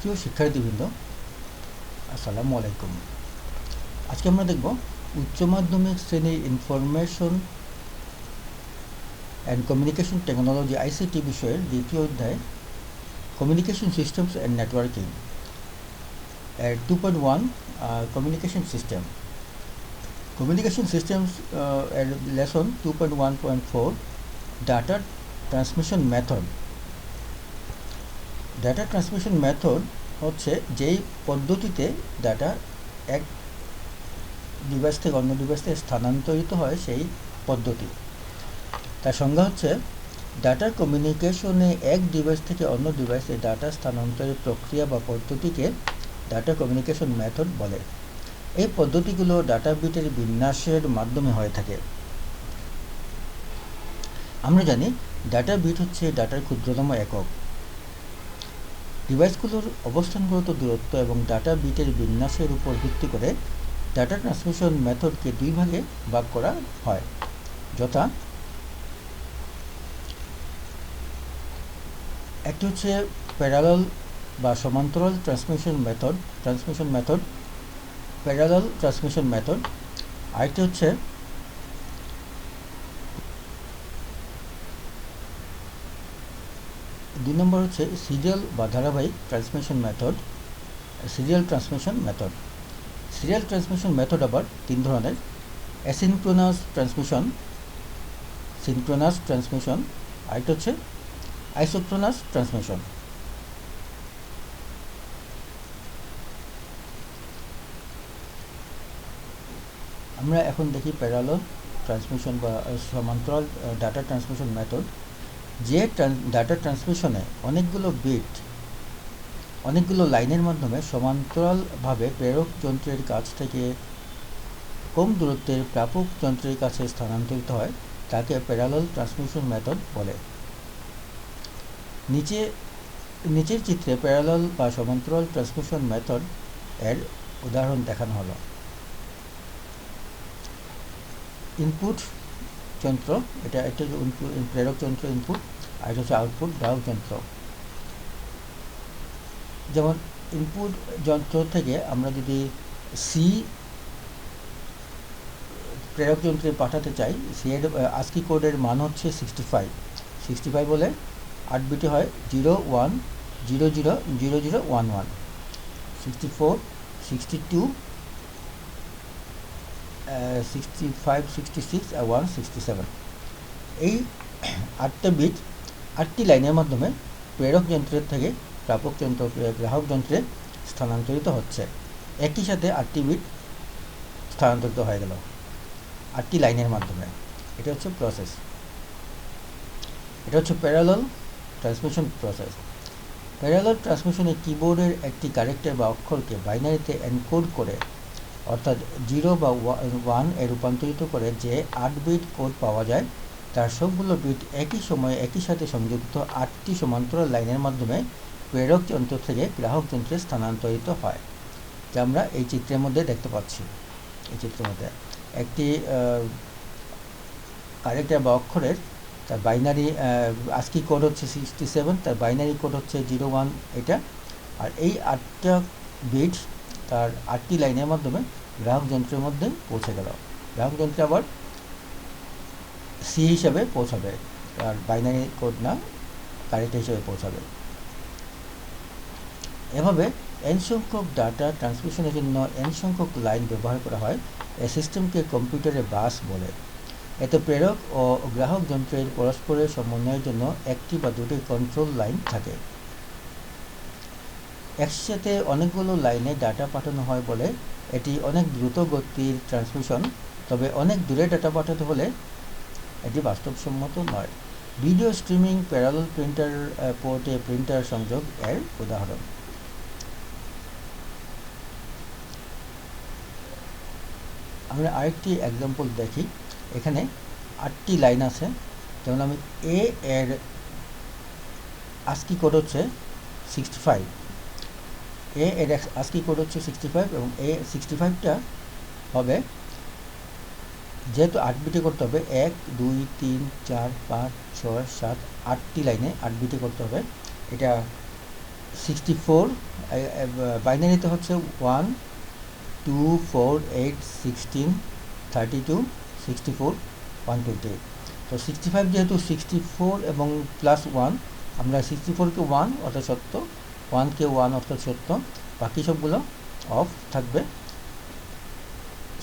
প্রিয় শিক্ষার্থীবৃন্দ, আসসালামু আলাইকুম। আজকে আমরা দেখব উচ্চ মাধ্যমিক শ্রেণীর information and communication technology ICT বিষয়ের দ্বিতীয় অধ্যায় কমিউনিকেশন সিস্টেমস অ্যান্ড নেটওয়ার্কিং এর 2.1 কমিউনিকেশন সিস্টেম। কমিউনিকেশন সিস্টেমস এর lesson 2.1.4 data transmission method. Data transmission method হচ্ছে যেই পদ্ধতিতে ডাটা এক ডিভাইস থেকে অন্য ডিভাইসে স্থানান্তরিত হয় সেই পদ্ধতি। তার সংজ্ঞা হচ্ছে ডাটা কমিউনিকেশনে এক ডিভাইস থেকে অন্য ডিভাইসে ডাটা স্থানান্তরের প্রক্রিয়া বা পদ্ধতিকে ডাটা কমিউনিকেশন মেথড বলে। এই পদ্ধতিগুলো ডাটা বিটের বিন্যাসের মাধ্যমে হয়ে থাকে। আমরা জানি ডাটা বিট হচ্ছে ডাটার ক্ষুদ্রতম একক। ডিভাইসগুলোর অবস্থানগত দূরত্ব এবং ডাটা বিটের বিন্যাসের উপর ভিত্তি করে ডাটা ট্রান্সমিশন মেথডকে দুই ভাগে ভাগ করা হয়, যথা একটি হচ্ছে প্যারালাল বা সমান্তরাল transmission method parallel transmission method. আরেকটি হচ্ছে দুই নম্বর হচ্ছে সিরিয়াল বা ধারাবাহিক transmission method. Serial transmission method আবার তিন ধরনের: অ্যাসিনক্রোনাস ট্রান্সমিশন, আরেকটা হচ্ছে আইসোক্রোনাস ট্রান্সমিশন। আমরা এখন দেখি প্যারালাল ট্রান্সমিশন বা সমান্তরাল ডাটা ট্রান্সমিশন মেথড। যে ডাটা ট্রান্সমিশনে অনেকগুলো লাইনের মাধ্যমে সমান্তরালভাবে প্রেরক যন্ত্রের কাছ থেকে কম দূরত্বের প্রাপক যন্ত্রের কাছে স্থানান্তরিত হয় তাকে প্যারালাল ট্রান্সমিশন মেথড বলে। নিচের চিত্রে প্যারালাল বা সমান্তরাল ট্রান্সমিশন মেথড এর উদাহরণ দেখানো হলো। ইনপুট যন্ত্র, এটা একটা প্রেরক যন্ত্র ইনপুট, আর এটা হচ্ছে আউটপুট গ্রাহক যন্ত্র। যেমন ইনপুট যন্ত্র থেকে আমরা যদি সি প্রেরক যন্ত্রে পাঠাতে চাই, সি এর আস্কি কোডের মান হচ্ছে 65 বলে 8 বিটে হয় 01000011, 64, 62, 65, 66 আর 167। এই 8টা বিট 8টি লাইনের মাধ্যমে প্রেরক যন্ত্রের থেকে প্রাপক যন্ত্র গ্রাহক যন্ত্রে স্থানান্তরিত হচ্ছে। একই সাথে 8টি বিট স্থানান্তরিত হয়ে গেল 8টি লাইনের মাধ্যমে। এটা হচ্ছে প্রসেস। এটা হচ্ছে প্যারালাল ট্রান্সমিশন প্রসেস। প্যারালাল ট্রান্সমিশনে কিবোর্ডের একটি ক্যারেক্টার বা অক্ষরকে বাইনারিতে এনকোড করে, অর্থাৎ 0 বা 1 এ রূপান্তরিত করে যে 8 বিট কোড পাওয়া যায় তার সবগুলো বিট একই সময়ে একই সাথে সংযুক্ত 8টি সমান্তরাল লাইনের মাধ্যমে প্রেরক যন্ত্র থেকে গ্রাহক যন্ত্রে স্থানান্তরিত হয়, যা আমরা এই চিত্রের মধ্যে দেখতে পাচ্ছি। এই চিত্রের মধ্যে একটি ক্যারেক্টার বা অক্ষরের তার বাইনারি আস্কি কোড হচ্ছে 67, তার বাইনারি কোড হচ্ছে 01 এটা, আর এই 8টা বিট তার 8টি লাইনের মাধ্যমে গ্রাহক যন্ত্রের মধ্যে পৌঁছে গেল। গ্রাহক যন্ত্রে আবার সি হিসাবে পৌঁছাবে, আর বাইনারি কোড না, ক্যারেক্টার হিসেবে পৌঁছাবে। এভাবে n সংখ্যক ডাটা ট্রান্সমিশনের জন্য n সংখ্যক লাইন ব্যবহার করা হয়। এই সিস্টেমকে কম্পিউটারে বাস বলে। এতে প্রেরক ও গ্রাহক যন্ত্রের পরস্পরের সমন্বয়ের জন্য একটি বা দুটি কন্ট্রোল লাইন থাকে। একসাথে অনেকগুলো লাইনে ডাটা পাঠানো হয় বলে এটি অনেক দ্রুত গতির ট্রান্সমিশন, তবে অনেক দূরে ডাটা পাঠাতে হলে এটি বাস্তবসম্মত নয়। ভিডিও স্ট্রিমিং, প্যারালাল প্রিন্টার পোর্টে প্রিন্টার সংযোগ এর উদাহরণ। আমরা আরেকটি এক্সাম্পল দেখি। এখানে 8টি লাইন আছে। যেমন আমি এ এর আস্কি কোড হচ্ছে 65, এ এর আস্কি কোড হচ্ছে 65 এবং এ 65টা হবে, যেহেতু 8 বিটে করতে হবে, 1 2 3 4 5 6 7 8টি লাইনে 8 বিটে করতে হবে। এটা 64, বাইনারিতে হচ্ছে 1 2 4 8 16 32 64 128। তো 65 যেহেতু 64 এবং +1, আমরা 64কে 1 অর্থাৎ সত্য, 1কে 1 অর্থাৎ সত্য, বাকি সবগুলো অফ থাকবে।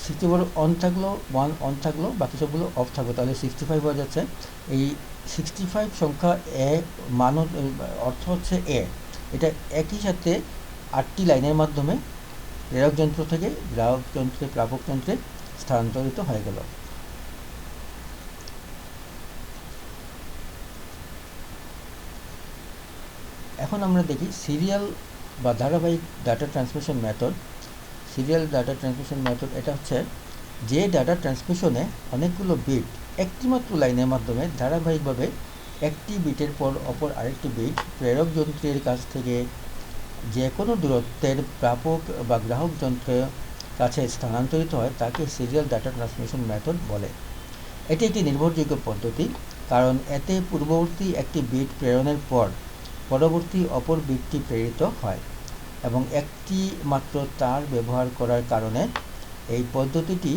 64 অন থাকলো, 1 অন থাকলো, বাকি সবগুলো অফ থাকবে, তাহলে 65 হয়ে যাচ্ছে। এই 65 সংখ্যা এ মান অর্থ হচ্ছে এ, এটা একই সাথে 8টি লাইনের মাধ্যমে প্রেরক যন্ত্র থেকে গ্রাহক যন্ত্রে প্রাপক যন্ত্রে স্থানান্তরিত হয়ে গেল। এখন আমরা দেখি সিরিয়াল বা ধারাবাহিক data transmission method. Serial data transmission method এটা হচ্ছে যে ডাটা ট্রান্সমিশনে অনেকগুলো বিট একটিমাত্র লাইনের মাধ্যমে ধারাবাহিকভাবে একটি বিটের পর অপর আরেকটি বিট প্রেরক যন্ত্রের কাছ থেকে যে কোনো দূরত্বের প্রাপক বা গ্রাহক যন্ত্রের কাছে স্থানান্তরিত হয় তাকে সিরিয়াল ডাটা ট্রান্সমিশন মেথড বলে। এটি একটি নির্ভরযোগ্য পদ্ধতি, কারণ এতে পূর্ববর্তী একটি বিট প্রেরণের পর পরবর্তী অপর বিটটি প্রেরিত হয় এবং একটি মাত্র তার ব্যবহার করার কারণে এই পদ্ধতিটি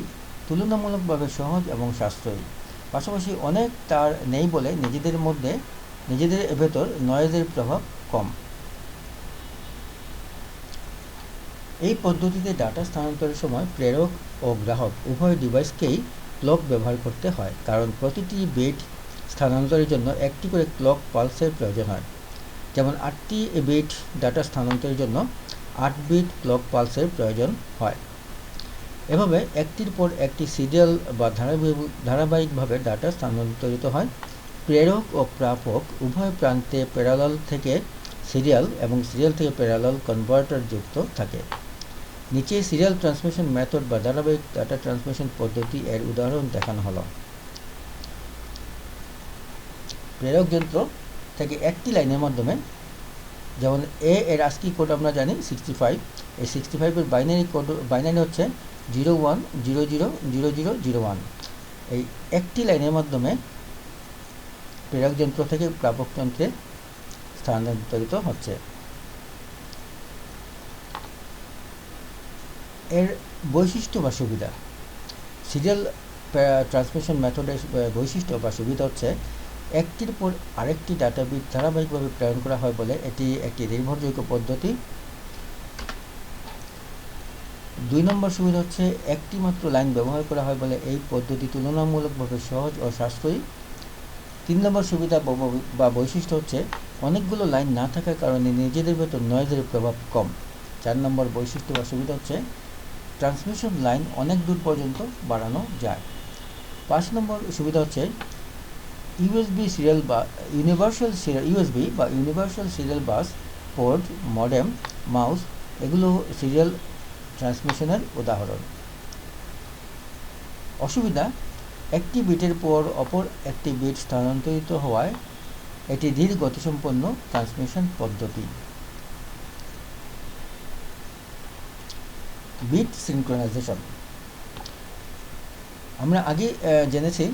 তুলনামূলকভাবে সহজ এবং সাশ্রয়ী। পাশাপাশি অনেক তার নেই বলে নিজেদের ভেতর নয়েজের প্রভাব কম। এই পদ্ধতিতে ডাটা স্থানান্তরের সময় প্রেরক ও গ্রাহক উভয় ডিভাইসকেই ক্লক ব্যবহার করতে হয়, কারণ প্রতিটি বিট স্থানান্তরের জন্য একটি করে ক্লক পালসের প্রয়োজন হয়। যেমন 8টি বিট ডাটা স্থানান্তরের জন্য 8 বিট ক্লক পালসের প্রয়োজন হয়। এভাবে একটির পর একটি সিরিয়াল বা ধারাবাহিকভাবে ডাটা স্থানান্তরিত হয়। প্রেরক ও প্রাপক উভয় প্রান্তে প্যারালাল থেকে সিরিয়াল এবং সিরিয়াল থেকে প্যারালাল কনভার্টার যুক্ত থাকে। নিচে সিরিয়াল ট্রান্সমিশন মেথড বা ধারাবাহিক ডাটা ট্রান্সমিশন পদ্ধতি এর উদাহরণ দেখানো হলো। প্রেরক যন্ত্র থেকে একটি লাইনের মাধ্যমে, যেমন এ এর ASCII কোড আমরা জানি 65, এই 65-এর বাইনারি হচ্ছে 01000001। এই একটি লাইনের মাধ্যমে প্রেরক যন্ত্র থেকে প্রাপক যন্ত্রে স্থানান্তরিত হচ্ছে। এর বৈশিষ্ট্য বা সুবিধা। সিরিয়াল ট্রান্সমিশন মেথডের বৈশিষ্ট্য বা সুবিধা হচ্ছে একটির পর আরেকটি ডাটা বিট ধারাবাহিকভাবে প্রেরণ করা হয় বলে এটি একটি নির্ভরযোগ্য পদ্ধতি। 2 নম্বর সুবিধা হচ্ছে একটি মাত্র লাইন ব্যবহার করা হয় বলে এই পদ্ধতি তুলনামূলকভাবে সহজ ও সাশ্রয়ী। 3 নম্বর সুবিধা বা বৈশিষ্ট্য হচ্ছে অনেকগুলো লাইন না থাকার কারণে নিজেদের ভেতর নয়েজের প্রভাব কম। 4 নম্বর বৈশিষ্ট্য বা সুবিধা হচ্ছে ট্রান্সমিশন লাইন অনেক দূর পর্যন্ত বাড়ানো যায়। 5 নম্বর সুবিধা হচ্ছে ইউএসবি বা universal serial bus, port, modem, mouse এগুলো সিরিয়াল ট্রান্সমিশনের উদাহরণ। অসুবিধা, একটি বিটের পর অপর একটি বিট স্থানান্তরিত হওয়ায় এটি ধীর গতিসম্পন্ন ট্রান্সমিশন পদ্ধতি। Bit synchronization. আমরা আগে জেনেছি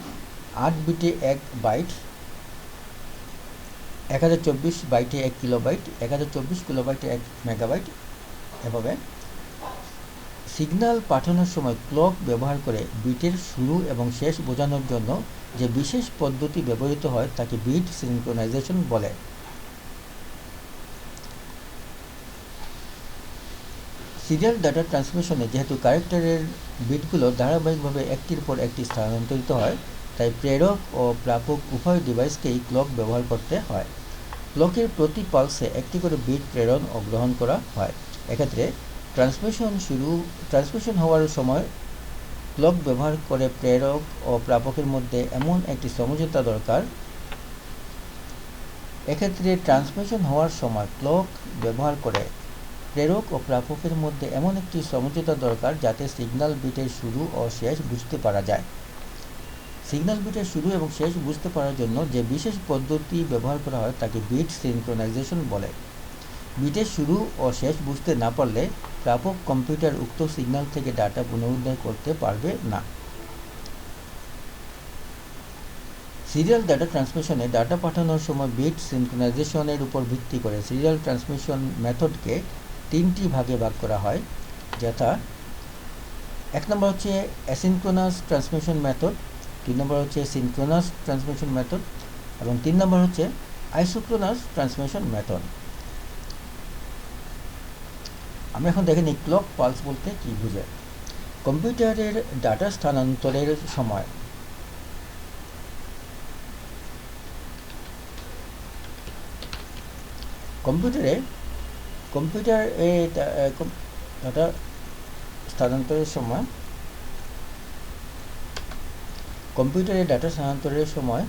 8 বিটে 1 বাইট, 1024 বাইটে 1 কিলোবাইট, 1024 কিলোবাইটে 1 মেগাবাইট। এভাবে সিগন্যাল পাঠানোর সময় ক্লক ব্যবহার করে বিটের শুরু এবং শেষ বোঝানোর জন্য যে বিশেষ পদ্ধতি ব্যবহৃত হয় তাকে বিট সিনক্রোনাইজেশন বলে। সিরিয়াল ডাটা ট্রান্সমিশনে যেহেতু ক্যারেক্টারের বিটগুলো ধারাবাহিকভাবে একটির পর একটি স্থানান্তরিত হয়, তাই প্রেরক ও প্রাপক উভয় ডিভাইসকেই ক্লক ব্যবহার করতে হয়। ক্লকের প্রতি পালসে একটি করে বিট প্রেরণ ও গ্রহণ করা হয়। এক্ষেত্রে ট্রান্সমিশন হওয়ার সময় ক্লক ব্যবহার করে প্রেরক ও প্রাপকের মধ্যে এমন একটি সমঝোতা দরকার যাতে সিগন্যাল বিটের শুরু ও শেষ বুঝতে পারা যায়। সিগন্যাল বিটের শুরু এবং শেষ বুঝতে পারার জন্য যে বিশেষ পদ্ধতি ব্যবহার করা হয় তাকে বিট সিনক্রোনাইজেশন বলে। বিটের শুরু ও শেষ বুঝতে না পারলে প্রাপক কম্পিউটার উক্ত সিগন্যাল থেকে ডাটা পুনরুদ্ধার করতে পারবে না। সিরিয়াল ডাটা ট্রান্সমিশনে ডাটা পাঠানোর সময় বিট সিনক্রোনাইজেশনের উপর ভিত্তি করে সিরিয়াল ট্রান্সমিশন মেথডকে 3টি ভাগে ভাগ করা হয়, যথা 1 নম্বর হচ্ছে অ্যাসিনক্রোনাস ট্রান্সমিশন মেথড, 2 নম্বর হচ্ছে সিনক্রোনাস ট্রান্সমিশন মেথড এবং 3 নম্বর হচ্ছে আইসোক্রোনাস ট্রান্সমিশন মেথড। আমরা এখন দেখে নিই ক্লক পালস বলতে কী বোঝায়। কম্পিউটারের ডাটা স্থানান্তরের সময় কম্পিউটারে ডাটা স্থানান্তরের সময়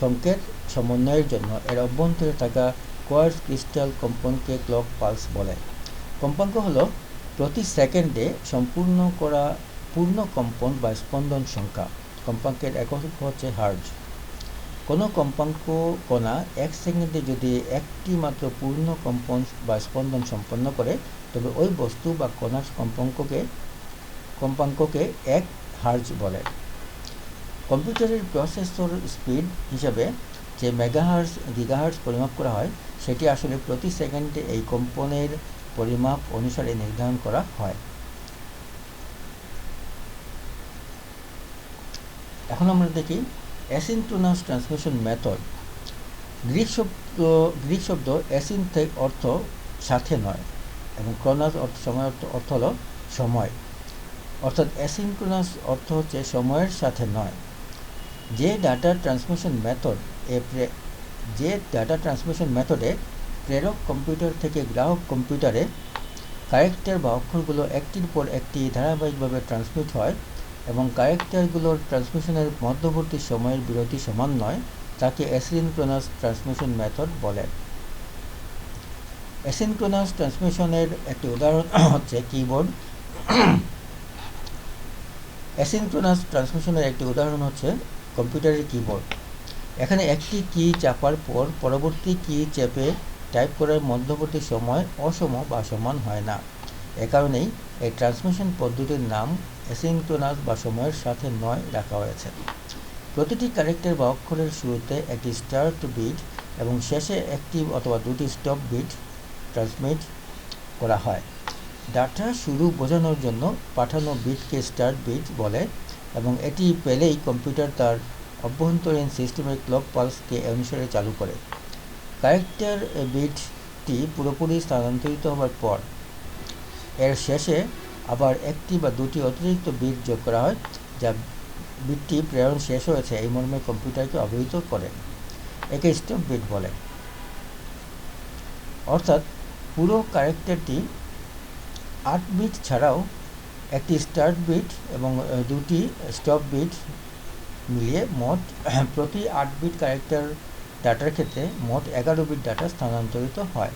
সংকেত সমন্বয়ের জন্য এর অভ্যন্তরে থাকা কোয়ার্টজ ক্রিস্টাল কম্পনকে ক্লক পালস বলে। কম্পাঙ্ক হলো প্রতি সেকেন্ডে পূর্ণ কম্পন বা স্পন্দন সংখ্যা। কম্পাঙ্কের একক হচ্ছে হার্জ। কোনো কম্পাঙ্ক কণা 1 সেকেন্ডে যদি একটি মাত্র পূর্ণ কম্পন বা স্পন্দন সম্পন্ন করে, তবে ওই বস্তু বা কণার কম্পাঙ্ককে 1 হার্জ বলে। কম্পিউটারের প্রসেসর স্পিড হিসাবে যে মেগাহার্জ গিগাহার্জ পরিমাপ করা হয়, সেটি আসলে প্রতি সেকেন্ডে এই কম্পনের পরিমাপ অনুসারে নির্ধারণ করা হয়। এখন আমরা দেখি অ্যাসিনক্রোনাস ট্রান্সমিশন মেথড। গ্রিক শব্দ অ্যাসিন থেকে অর্থ সাথে নয় এবং ক্রোনাস অর্থ হলো সময়, অর্থাৎ অ্যাসিনক্রোনাস অর্থ হচ্ছে সময়ের সাথে নয়। যে ডাটা ট্রান্সমিশন মেথডে প্রেরক কম্পিউটার থেকে গ্রাহক কম্পিউটারে ক্যারেক্টার বা অক্ষরগুলো একটির পর একটি ধারাবাহিকভাবে ট্রান্সমিট হয় এবং ক্যারেক্টারগুলোর ট্রান্সমিশনের মধ্যবর্তী সময়ের বিরতি সমান নয়, তাকে অ্যাসিনক্রোনাস ট্রান্সমিশন মেথড বলে। অ্যাসিনক্রোনাস ট্রান্সমিশনের একটি উদাহরণ হচ্ছে কিবোর্ড। অ্যাসিনক্রোনাস ট্রান্সমিশনের একটি উদাহরণ হচ্ছে কম্পিউটারের কিবোর্ড। এখানে একটি কি চাপার পর পরবর্তী কি চেপে টাইপ করার মধ্যবর্তী সময় অসম বা সমান হয় না। এ কারণেই এই ট্রান্সমিশন পদ্ধতির নাম অ্যাসিনক্রোনাস বা সময়ের সাথে নয় রাখা হয়েছে। প্রতিটি ক্যারেক্টার বা অক্ষরের শুরুতে একটি স্টার্ট বিট এবং শেষে একটি অথবা দুটি স্টপ বিট ট্রান্সমিট করা হয়। ডাটা শুরু বোঝানোর জন্য পাঠানো বিটকে স্টার্ট বিট বলে এবং এটি পেলেই কম্পিউটার তার অভ্যন্তরীণ সিস্টেমের ক্লক পালসকে অনুসারে চালু করে। ক্যারেক্টার বিটটি পুরোপুরি স্থানান্তরিত হওয়ার পর এর শেষে আবার একটি বা দুটি অতিরিক্ত বিট যোগ করা হয়, যা বিটটি প্রেরণ শেষ হয়েছে এই মর্মে কম্পিউটারকে অবহিত করে। একে স্টপ বিট বলে। অর্থাৎ পুরো ক্যারেক্টারটি 8 বিট ছাড়াও একটি স্টার্ট বিট এবং দুটি স্টপ বিট মিলিয়ে মোট প্রতি 8 বিট ক্যারেক্টার ডাটার ক্ষেত্রে মোট 11 বিট ডাটা স্থানান্তরিত হয়।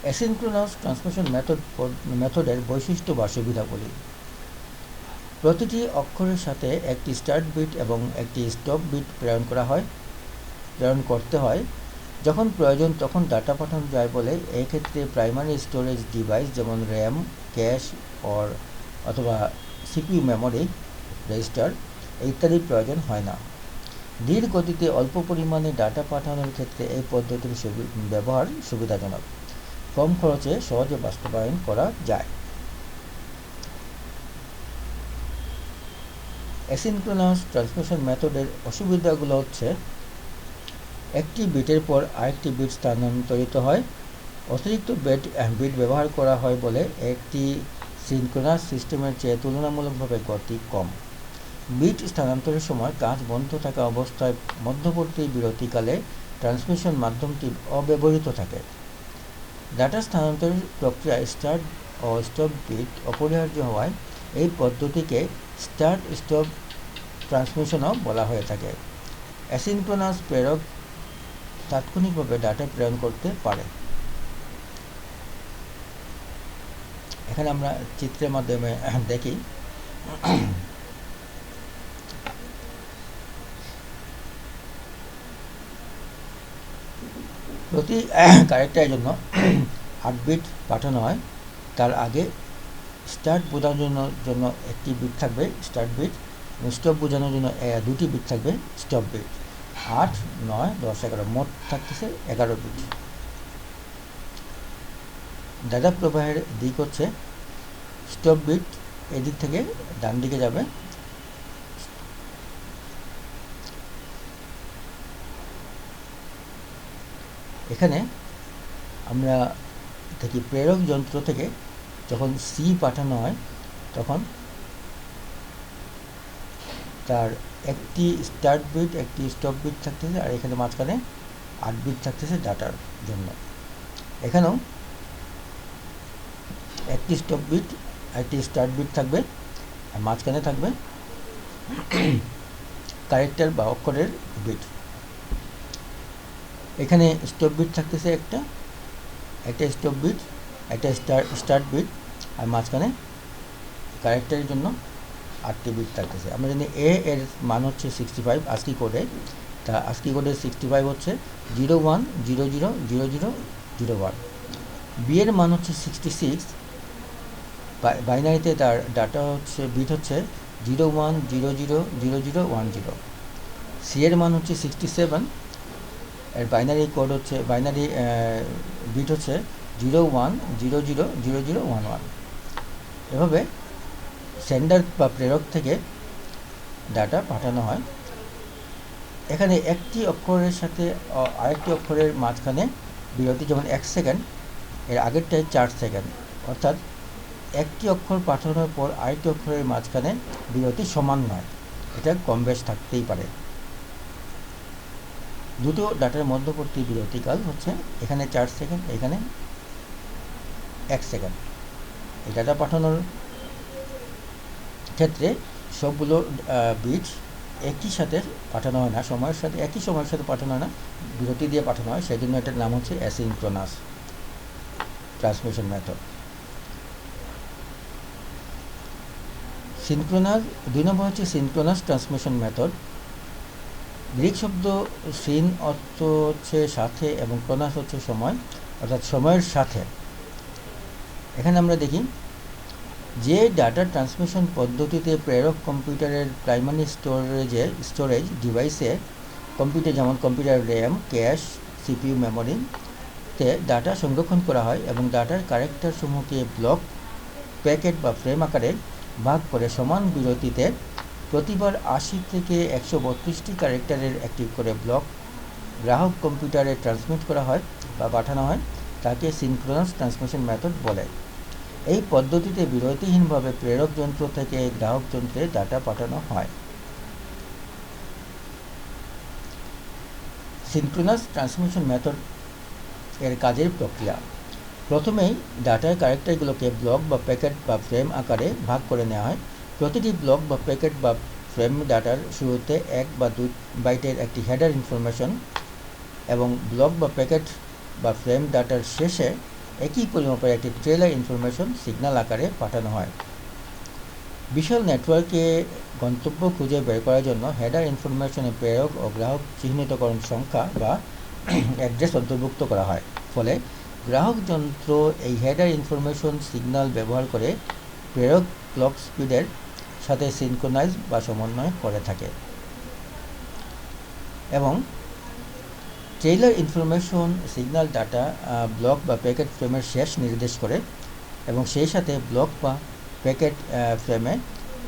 অ্যাসিনক্রোনাস ট্রান্সমিশন মেথডের বৈশিষ্ট্য বা সুবিধাগুলি। প্রতিটি অক্ষরের সাথে একটি স্টার্ট বিট এবং একটি স্টপ বিট প্রেরণ করতে হয়। যখন প্রয়োজন তখন ডাটা পাঠানো যায় বলে এই ক্ষেত্রে প্রাইমারি স্টোরেজ ডিভাইস যেমন র্যাম, ক্যাশ অথবা সিপিইউ মেমোরি, রেজিস্টার ইত্যাদির প্রয়োজন হয় না। ধীর গতিতে অল্প পরিমাণে ডাটা পাঠানোর ক্ষেত্রে এই পদ্ধতির ব্যবহার সুবিধাজনক, কম খরচে সহজে বাস্তবায়ন করা যায়। অ্যাসিনক্রোনাস ট্রান্সমিশন মেথডের অসুবিধাগুলো হচ্ছে: একটি বিটের পর আরেকটি বিট স্থানান্তরিত হয়। অতিরিক্ত বিট ব্যবহার করা হয় বলে একটি সিনক্রোনাস সিস্টেমের চেয়ে তুলনামূলকভাবে গতি কম। বিট স্থানান্তরের সময় কাজ বন্ধ থাকা অবস্থায় মধ্যবর্তী বিরতিকালে ট্রান্সমিশন মাধ্যমটি অব্যবহৃত থাকে। ডাটা স্থানান্তরের প্রক্রিয়ায় স্টার্ট ও স্টপ বিট অপরিহার্য হওয়ায় এই পদ্ধতিকে স্টার্ট স্টপ ট্রান্সমিশনও বলা হয়ে থাকে। অ্যাসিনক্রোনাস প্রেরক তাৎক্ষণিকভাবে ডাটা প্রেরণ করতে পারে। এখানে আমরা চিত্রের মাধ্যমে দেখি প্রতি ক্যারেক্টারের জন্য 8 বিট পাঠানো হয়। তার আগে স্টার্ট বোঝানোর জন্য একটি বিট থাকবে, স্টার্ট বিট, স্টপ বোঝানোর জন্য দুটি বিট থাকবে স্টপ বিট, 8, 9, 10, 11, মোট থাকতেছে 11 বিট। ডাটা প্রবাহের দিক হচ্ছে স্টপ বিট এদিক থেকে ডান দিকে যাবে, এখানে আমরা দেখি প্রেরক যন্ত্র থেকে যখন সি পাঠানো হয় তখন তার একটি স্টার্ট বিট একটি স্টপ বিট থাকতেছে, আর এখানে মাঝখানে 8 বিট থাকতেছে ডাটার জন্য। এখানেও একটি স্টপ বিট একটি স্টার্ট বিট থাকবে, আর মাঝখানে থাকবে ক্যারেক্টার বা অক্ষরের বিট। এখানে স্টপ বিট থাকতেছে একটা স্টপ বিট, একটা স্টার্ট বিট, আর মাঝখানে ক্যারেক্টারের জন্য 8টি বিট থাকতেছে। আমরা জানি এ এর মান হচ্ছে 65 আস্কি কোডে, তা আস্কি কোডের 65 হচ্ছে 01000001। বি এর মান হচ্ছে 66, বাইনারিতে তার ডাটা হচ্ছে বিট হচ্ছে 01000010। সি এর মান হচ্ছে 67, এর বাইনারি কোড হচ্ছে বাইনারি বিট হচ্ছে 01000011। এভাবে সেন্ডার বা প্রেরক থেকে ডাটা পাঠানো হয়। এখানে একটি অক্ষরের সাথে আরেকটি অক্ষরের মাঝখানে বিরতি, যেমন 1 সেকেন্ড, এর আগেরটাই 4 সেকেন্ড, অর্থাৎ একটি অক্ষর পাঠানোর পর আরেকটি অক্ষরের মাঝখানে বিরতি সমান নয়, এটা কম বেশ থাকতেই পারে। দুটো ডাটার মধ্যবর্তী বিরতিকাল হচ্ছে এখানে 4 সেকেন্ড, এখানে 1 সেকেন্ড। এই ডাটা পাঠানোর ক্ষেত্রে সবগুলো বিট একই সাথে পাঠানো হয় না, একই সময়ের সাথে পাঠানো হয় না, বিরতি দিয়ে পাঠানো হয়, সেই জন্য এটার নাম হচ্ছে অ্যাসিনক্রোনাস ট্রান্সমিশন মেথড। সিনক্রোনাস 2 নম্বর হচ্ছে সিনক্রোনাস ট্রান্সমিশন মেথড। গ্রিক শব্দ সিন অর্থ হচ্ছে সাথে এবং ক্রোনাস হচ্ছে সময়, অর্থাৎ সময়ের সাথে। এখানে আমরা দেখি যে ডাটা ট্রান্সমিশন পদ্ধতিতে প্রেরক কম্পিউটারের প্রাইমারি স্টোরেজ ডিভাইসে কম্পিউটার, যেমন কম্পিউটার র্যাম, ক্যাশ, সিপিইউ, মেমোরিতে ডাটা সংরক্ষণ করা হয় এবং ডাটার ক্যারেক্টার সমূহকে ব্লক, প্যাকেট বা ফ্রেম আকারে ভাগ করে সমান বিরতিতে প্রতিবার 80 থেকে 132টি ক্যারেক্টারের একটি করে ব্লক গ্রাহক কম্পিউটারে ট্রান্সমিট করা হয় বা পাঠানো হয়, তাকে সিনক্রোনাস ট্রান্সমিশন মেথড বলে। এই পদ্ধতিতে বিরতিহীনভাবে প্রেরক যন্ত্র থেকে গ্রাহক যন্ত্রে ডাটা পাঠানো হয়। সিনক্রোনাস ট্রান্সমিশন মেথড এর কাজের প্রক্রিয়া: প্রথমেই ডাটার ক্যারেক্টারগুলোকে ব্লক বা প্যাকেট বা ফ্রেম আকারে ভাগ করে নেওয়া হয়। প্রতিটি ব্লক বা প্যাকেট বা ফ্রেম ডাটার শুরুতে 1 বা 2 বাইটের একটি হেডার ইনফরমেশন এবং ব্লক বা প্যাকেট বা ফ্রেম ডাটার শেষে একই পরিমাপের একটি ট্রেলার ইনফরমেশন সিগন্যাল আকারে পাঠানো হয়। বিশাল নেটওয়ার্কে গন্তব্য খুঁজে বের করার জন্য হেডার ইনফরমেশনে প্রেরক ও গ্রাহক চিহ্নিতকরণ সংখ্যা বা অ্যাড্রেস অন্তর্ভুক্ত করা হয়। ফলে গ্রাহক যন্ত্র এই হেডার ইনফরমেশন সিগন্যাল ব্যবহার করে প্রেরক ক্লক স্পিডের সাথে সিনক্রোনাইজ বা সমন্বয় করে থাকে এবং trailer information signal data block বা প্যাকেট ফ্রেমের শেষ নির্দেশ করে এবং সেই সাথে ব্লক বা প্যাকেট ফ্রেমে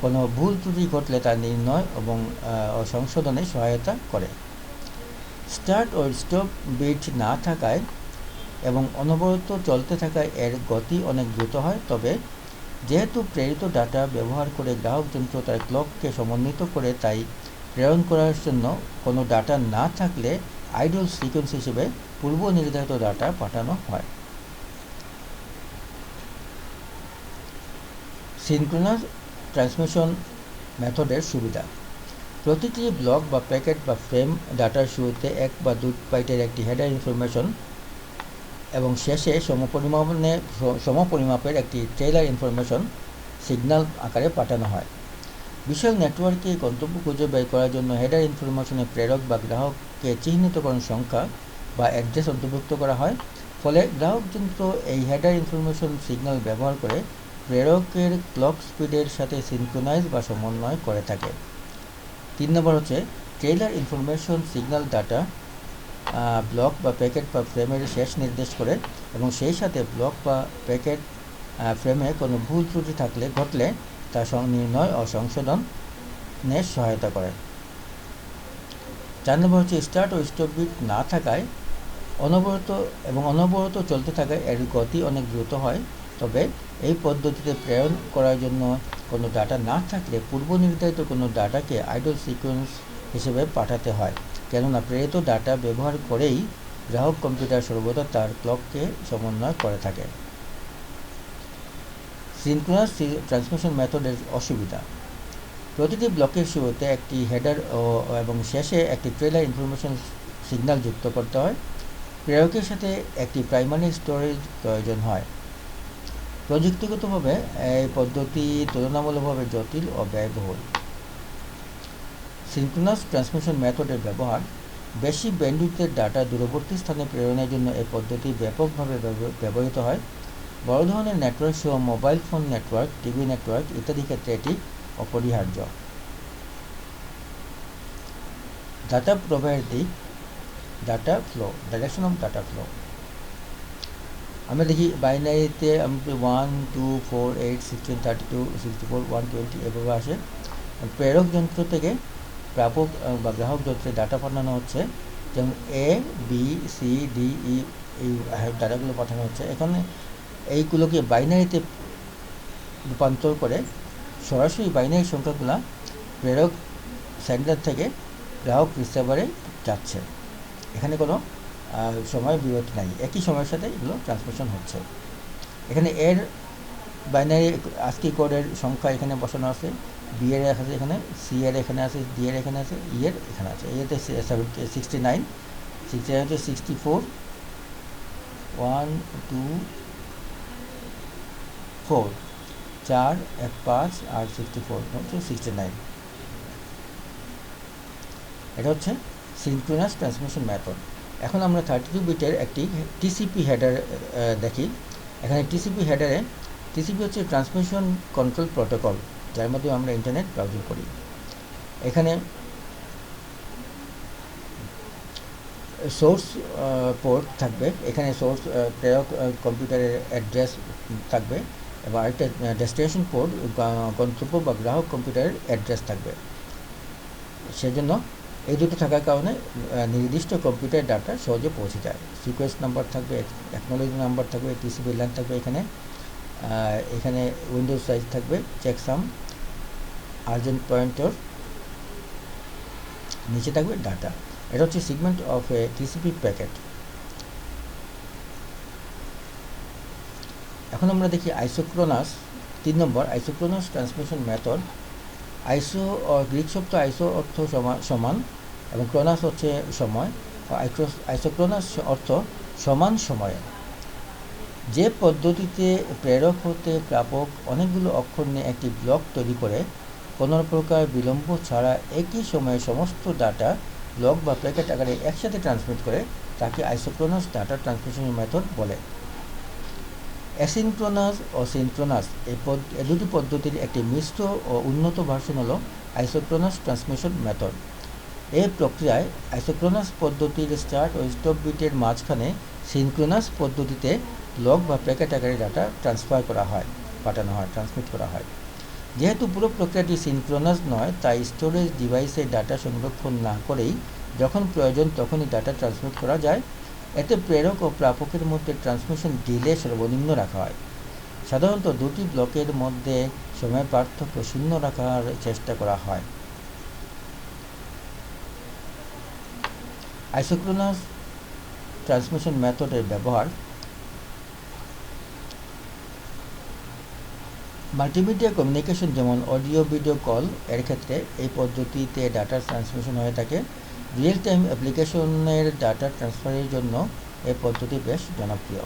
কোনো ভুল ত্রুটি ঘটলে তা নির্ণয় এবং সংশোধনে সহায়তা করে। স্টার্ট ও স্টপ বিট না থাকায় এবং অনবরত চলতে থাকায় এর গতি অনেক দ্রুত হয়, তবে যেহেতু প্রেরিত ডাটা ব্যবহার করে গ্রাহক যন্ত্র তার ক্লককে সমন্বিত করে, তাই প্রেরণ করার জন্য কোনো ডাটা না থাকলে আইডল সিকোয়েন্স হিসেবে পূর্ব নির্ধারিত ডাটা পাঠানো হয়। সিনক্রোনাস ট্রান্সমিশন মেথডের সুবিধা: প্রতিটি ব্লক বা প্যাকেট বা ফ্রেম ডাটার শুরুতে 1 বা 2 বাইটের একটি হেডার ইনফরমেশন এবং শেষে সমপরিমাপের একটি ট্রেইলার ইনফরমেশন সিগন্যাল আকারে পাঠানো হয়। বিশাল নেটওয়ার্কে গন্তব্য খুঁজে বের করার জন্য হেডার ইনফরমেশনে প্রেরক বা গ্রাহককে চিহ্নিতকরণ সংখ্যা বা অ্যাড্রেস অন্তর্ভুক্ত করা হয়। ফলে গ্রাহক যন্ত্র এই হেডার ইনফরমেশন সিগন্যাল ব্যবহার করে প্রেরকের ক্লক স্পিডের সাথে সিনক্রোনাইজ বা সমন্বয় করে থাকে। 3 নম্বর হচ্ছে trailer information signal data block বা প্যাকেট বা ফ্রেমের শেষ নির্দেশ করে এবং সেই সাথে ব্লক বা প্যাকেট ফ্রেমে কোনো ভুল ত্রুটি ঘটলে তা নির্ণয় ও সংশোধনে সহায়তা করে। 4 নম্বর হচ্ছে স্টার্ট ও স্টপ বিট না থাকায় অনবরত চলতে থাকায় এর গতি অনেক দ্রুত হয়। তবে এই পদ্ধতিতে প্রেরণ করার জন্য কোনো ডাটা না থাকলে পূর্ব নির্ধারিত কোনো ডাটাকে আইডল সিকোয়েন্স হিসেবে পাঠাতে হয়, কেননা প্রেরিত ডাটা ব্যবহার করেই গ্রাহক কম্পিউটার সর্বদা তার ক্লককে সমন্বয় করে থাকে। সিনক্রোনাস ট্রান্সমিশন মেথডের অসুবিধা: প্রতিটি ব্লকের শুরুতে একটি হেডার এবং শেষে একটি ট্রেইলার ইনফরমেশন সিগন্যাল যুক্ত করতে হয়। প্রেরকের সাথে একটি প্রাইমারি স্টোরেজ প্রয়োজন হয়। প্রযুক্তিগতভাবে এই পদ্ধতি তুলনামূলকভাবে জটিল ও ব্যয়বহুল। সিনক্রোনাস ট্রান্সমিশন মেথডের ব্যবহার: বেশি ব্যান্ডউইথের ডাটা দূরবর্তী স্থানে প্রেরণের জন্য এই পদ্ধতি ব্যাপকভাবে ব্যবহৃত হয়। বড় ধরনের নেটওয়ার্ক সহ mobile phone network, TV network ইত্যাদি ক্ষেত্রে এটি অপরিহার্য। ডাটা প্রবাহের দিক: data flow, direction of data flow. আমরা দেখি বাইনারিতে 1 2 4 8 16 32 64 120 এভাবে আসে। প্রেরক যন্ত্র থেকে প্রাপক বা গ্রাহক যন্ত্রে ডাটা পাঠানো হচ্ছে, যেমন A B C D E এই ডাটাগুলো পাঠানো হচ্ছে। এখানে এইগুলোকে বাইনারিতে রূপান্তর করে সরাসরি বাইনারি সংখ্যাগুলো প্রেরক সেন্ডার থেকে গ্রাহক রিসিভারে যাচ্ছে। এখানে কোনো সময় বিরতি নাই, একই সময়ের সাথে এগুলো ট্রান্সমিশন হচ্ছে। এখানে এর বাইনারি আস্কি কোডের সংখ্যা এখানে বসানো আছে, বি এর আছে এখানে, সি এর এখানে আছে, ডি এর এখানে আছে, ই এর এখানে আছে। এতে 69 হচ্ছে 64 1 2 4 4 1 5 আর 64 হচ্ছে 69। এটা হচ্ছে সিনক্রোনাস ট্রান্সমিশন মেথড। এখন আমরা 32 বিটের একটি টিসিপি হেডার দেখি। এখানে টিসিপি হেডারে, টিসিপি হচ্ছে ট্রান্সমিশন কন্ট্রোল প্রোটোকল, যার মধ্যে আমরা ইন্টারনেট ব্রাউজিং করি। এখানে সোর্স পোর্ট থাকবে, এখানে সোর্স প্রেরক কম্পিউটারের অ্যাড্রেস থাকবে এবং আরেকটা ডেস্টিনেশন পোর্ট গন্তব্য বা গ্রাহক কম্পিউটারের অ্যাড্রেস থাকবে। সেজন্য এই দুটো থাকার কারণে নির্দিষ্ট কম্পিউটার ডাটা সহজে পৌঁছে যায়। সিকোয়েন্স নাম্বার থাকবে, টেকনোলজি নাম্বার থাকবে, টিসিপি ল্যান থাকবে, এখানে উইন্ডোজ সাইজ থাকবে, চেকসাম, আর্জেন্ট পয়েন্টার, নিচে থাকবে ডাটা। এটা হচ্ছে segment of A TCP packet. এখন আমরা দেখি আইসোক্রোনাস। 3 নম্বর আইসোক্রোনাস ট্রান্সমিশন মেথড। আইসো গ্রিক শব্দ আইসো অর্থ সমান এবং ক্রোনাস হচ্ছে সময়। আইসোক্রোনাস অর্থ সমান সময়ে। যে পদ্ধতিতে প্রেরক হতে প্রাপক অনেকগুলো অক্ষর নিয়ে একটি ব্লক তৈরি করে কোনো প্রকার বিলম্ব ছাড়া একই সময়ে সমস্ত ডাটা ব্লক বা প্যাকেট আকারে একসাথে ট্রান্সমিট করে তাকে আইসোক্রোনাস ডাটা ট্রান্সমিশন মেথড বলে। অ্যাসিনক্রোনাস ও সিনক্রোনাস এই দুটি পদ্ধতির একটি মিশ্র ও উন্নত ভার্সন হল আইসোক্রোনাস ট্রান্সমিশন মেথড। এই প্রক্রিয়ায় আইসোক্রোনাস পদ্ধতির স্টার্ট ও স্টপ বিটের মাঝখানে সিনক্রোনাস পদ্ধতিতে ব্লক বা প্যাকেট আকারে ডাটা ট্রান্সমিট করা হয়। যেহেতু পুরো প্রক্রিয়াটি সিনক্রোনাস নয়, তাই স্টোরেজ ডিভাইসে ডাটা সংরক্ষণ না করেই যখন প্রয়োজন তখনই ডাটা ট্রান্সমিট করা যায়। এতে প্রেরক ও প্রাপকের মধ্যে ট্রান্সমিশন ডিলে সর্বনিম্ন রাখা হয়। সাধারণত দুটি ব্লকের মধ্যে সময় পার্থক্য শূন্য রাখার চেষ্টা করা হয়। আইসোক্রোনাস ট্রান্সমিশন মেথডের ব্যবহার: মাল্টিমিডিয়া কমিউনিকেশন যেমন অডিও ভিডিও কল এর ক্ষেত্রে এই পদ্ধতিতে ডাটা ট্রান্সমিশন হয়ে থাকে। রিয়েল টাইম অ্যাপ্লিকেশনের ডাটা ট্রান্সফারের জন্য এই পদ্ধতি বেশ জনপ্রিয়।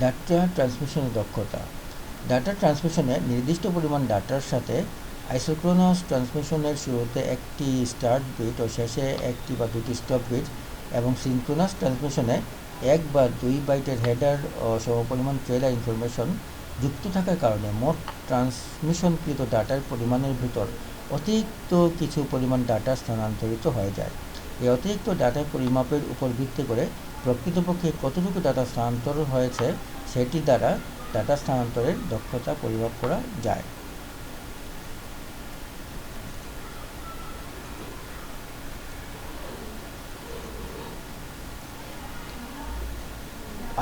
ডাটা ট্রান্সমিশনের দক্ষতা: ডাটা ট্রান্সমিশনে নির্দিষ্ট পরিমাণ ডাটার সাথে আইসোক্রোনাস ট্রান্সমিশনের শুরুতে একটি স্টার্ট বিট ও শেষে একটি বা দুটি স্টপ বিট এবং সিনক্রোনাস ট্রান্সমিশনে 1 বা 2 বাইটের হেডার ও সমপরিমাণ ট্রেলার ইনফরমেশন যুক্ত থাকার কারণে মোট ট্রান্সমিশনকৃত ডাটার পরিমাণের ভিতর অতিরিক্ত কিছু পরিমাণ ডাটা স্থানান্তরিত হয়ে যায়। এই অতিরিক্ত ডাটা পরিমাপের উপর ভিত্তি করে প্রকৃতপক্ষে কতটুকু ডাটা স্থানান্তর হয়েছে সেটি দ্বারা ডাটা স্থানান্তরের দক্ষতা পরিমাপ করা যায়।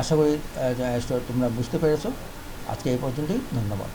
আশা করি তোমরা বুঝতে পেরেছো। আজকে এই পর্যন্তই, ধন্যবাদ।